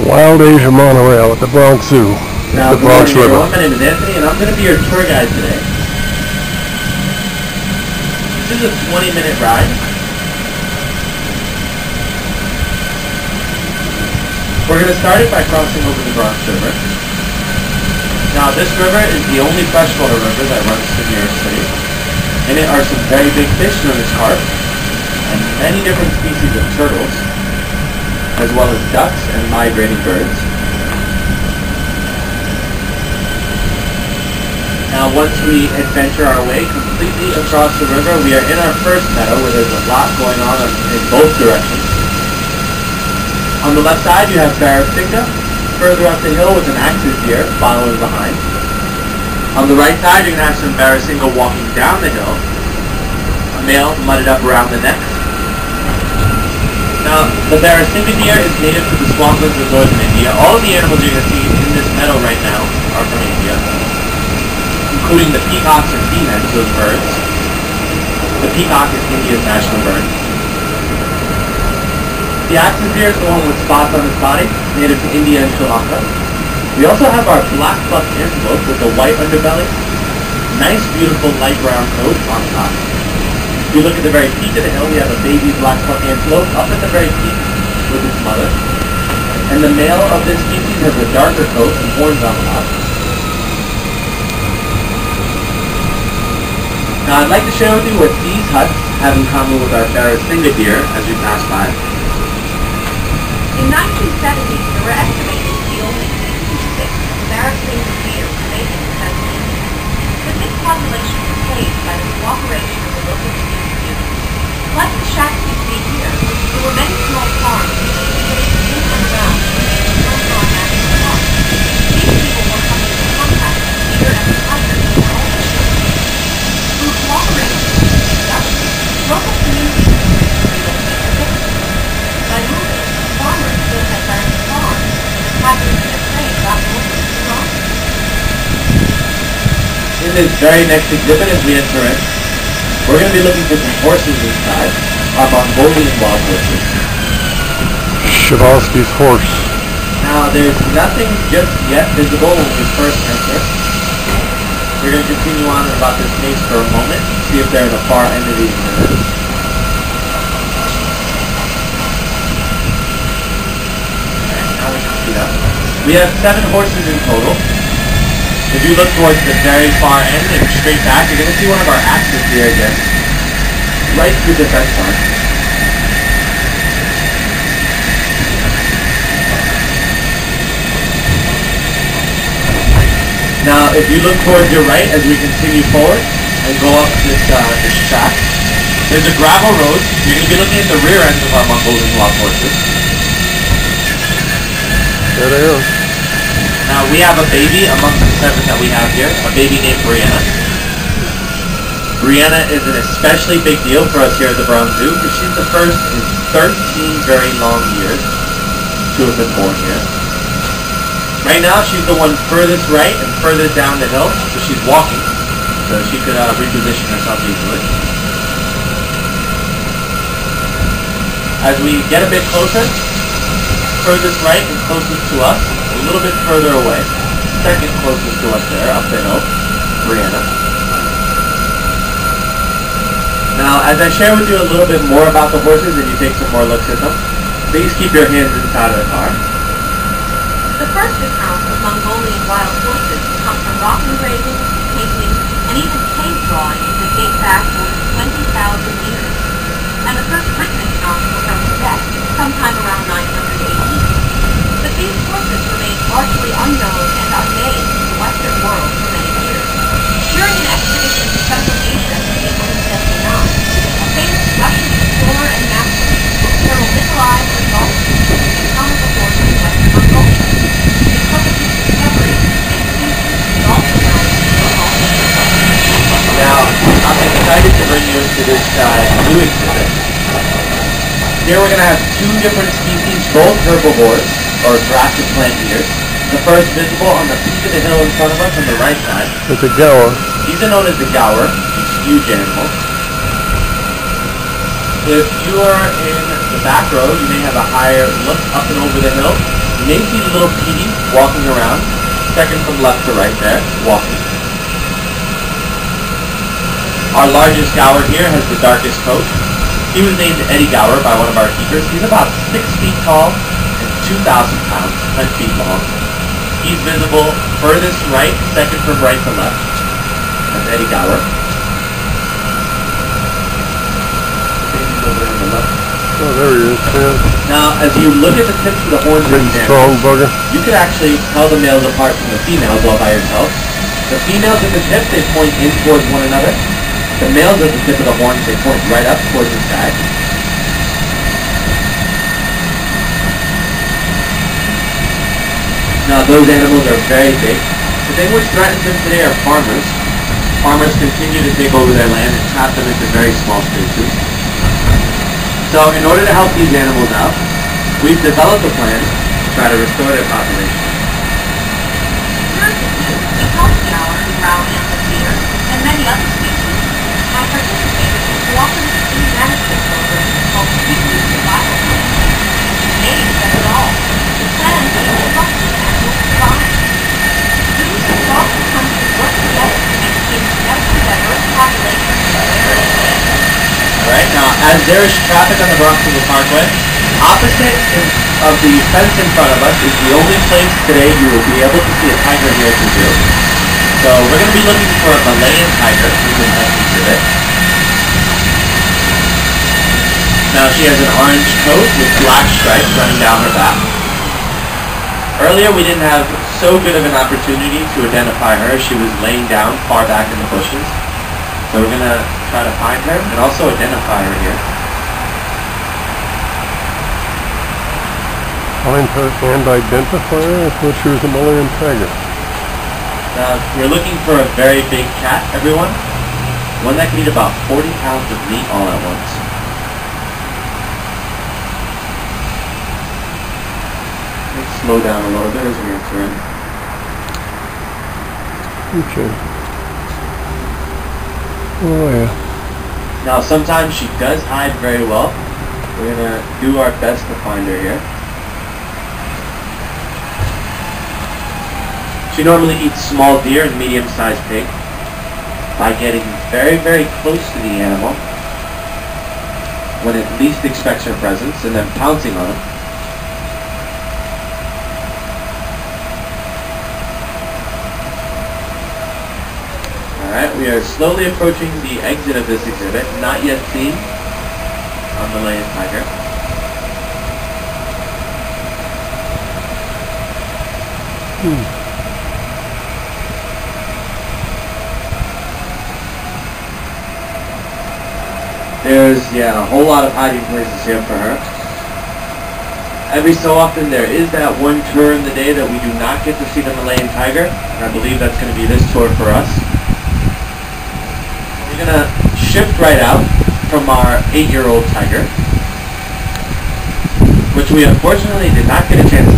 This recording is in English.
Wild Asia Monorail at the Bronx Zoo. Now, The Bronx good morning, River. everyone. My name is Anthony, and I'm going to be your tour guide today. This is a 20-minute ride. We're going to start it by crossing over the Bronx River. Now, this river is the only freshwater river that runs through New York City. In it are some very big fish known as carp, and many different species of turtles, as well as ducks and migrating birds. Now, once we adventure our way completely across the river, we are in our first meadow where there's a lot going on in both directions. On the left side, you have Barasinga, further up the hill with an axis deer following behind. On the right side, you're going to have some Barasinga walking down the hill, a male mudded up around the neck. Now, the Barasinga deer is native to the swamplands of northern India. All of the animals you're going to see in this meadow right now are from India, including the peacocks and peahens, those birds. The peacock is India's national bird. The axis deer is the one with spots on his body, native to India and Sri Lanka. We also have our black buck antelope with a white underbelly, nice beautiful light brown coat on top. If you look at the very peak of the hill, we have a baby black buck antelope up at the very peak with its mother. And the male of this species has a darker coat and horns on top. Now, I'd like to share with you what these huts have in common with our Barasinga deer as we pass by. In 1970, there were estimated to be only 66 Barasinga deer remaining in Tasmania. But this population was saved by the cooperation of the local community. Like the shacks you see here, there were many small farms situated in and around the Bronx National Park. These people were coming in contact with deer and tigers in their own facilities. Through cooperation with the production, local communities relocate their businesses. By moving, farmers still had land to farm, and the tigers and their prey got moving to the Bronx. In this very next exhibit, as we enter in, we're going to be looking for some horses inside, our Mongolian wild horses. Shabalsky's horse. Now, there's nothing just yet visible when we first enter. We're going to continue on at about this pace for a moment, see if they're at the far end of the exhibit. Now we can see that. We have 7 horses in total. If you look towards the very far end and straight back, you're going to see one of our axis deer again, right through the fence line. Now, if you look towards your right as we continue forward and go up this track, there's a gravel road. You're going to be looking at the rear ends of our Mongolian wild horses. There they are. Now, we have a baby amongst the 7 that we have here, a baby named Brianna. Brianna is an especially big deal for us here at the Bronx Zoo because she's the first in 13 very long years to have been born here. Right now, she's the one furthest right and furthest down the hill, so she's walking, so she could reposition herself easily. As we get a bit closer, furthest right and closest to us, a little bit further away, second closest to us there, up the hill, Brianna. Now, as I share with you a little bit more about the horses and you take some more looks at them, please keep your hands inside of the car. The first accounts of Mongolian wild horses come from rock engravings, paintings, and even cave drawings that date back over 20,000 years. And the first written accounts were from Tibet, sometime around 900 AD. But these horses remained largely unknown and unnamed in the Western world for many years. During an expedition to Central Asia in 1879, a famous Russian explorer and naturalist, Colonel Nikolai Kozlovsky, encountered the horse in Western Mongolia. Because of his discovery, this species is also known as the horse. Now, I'm excited to bring you into this new exhibit. Here we're going to have 2 different species, both herbivores, or grass and plant eaters. The first visible on the peak of the hill in front of us on the right side. It's a gaur. These are known as the gaur, these huge animals. If you are in the back row, you may have a higher look up and over the hill. You may see little Petey walking around, second from left to right there, walking. Our largest Gower here has the darkest coat. He was named Eddie Gower by one of our keepers. He's about 6 feet tall and 2,000 pounds, 10 feet long. He's visible furthest right, second from right to left. That's Eddie Gower. Baby's over there on the left. Oh, there he is, yeah. Now, as you look at the tips of the horns of Big, these strong animals, bugger. you could actually tell the males apart from the females all by yourself. The females at the tip, they point in towards one another. The males at the tip of the horns, they point right up towards the sky. Now, those animals are very big. The thing which threatens them today are farmers. Farmers continue to take over their land and trap them into very small spaces. So, in order to help these animals out, we've developed a plan to try to restore their population. During the zoo, the health Gower and brown amphitheater and many other species have participated in cooperative zoo management programs called Species Survival Plan. The name says it all. The plan aims to help these animals survive. Zoos across the country work together to maintain genetically diverse populations wherever they can. Alright, now as there is traffic on the Bronx Parkway, opposite of the fence in front of us is the only place today you will be able to see a tiger here at the zoo. So we're going to be looking for a Malayan tiger in this exhibit. Now she has an orange coat with black stripes running down her back. Earlier we didn't have so good of an opportunity to identify her. She was laying down far back in the bushes. So we're going to try to find her and also identify her here. Find her and identify her? I thought she was a Malayan tiger. Now, we're looking for a very big cat, everyone. One that can eat about 40 pounds of meat all at once. Let's slow down a little bit as we enter in. Okay. Oh, yeah. Now, sometimes she does hide very well. We're going to do our best to find her here. She normally eats small deer and medium-sized pig by getting very, very close to the animal when it least expects her presence and then pouncing on it. Alright, we are slowly approaching the exit of this exhibit, not yet seen on the Malayan tiger. There's, a whole lot of hiding places here for her. Every so often there is that one tour in the day that we do not get to see the Malayan tiger, and I believe that's going to be this tour for us. We're going to shift right out from our 8-year-old tiger, which we unfortunately did not get a chance to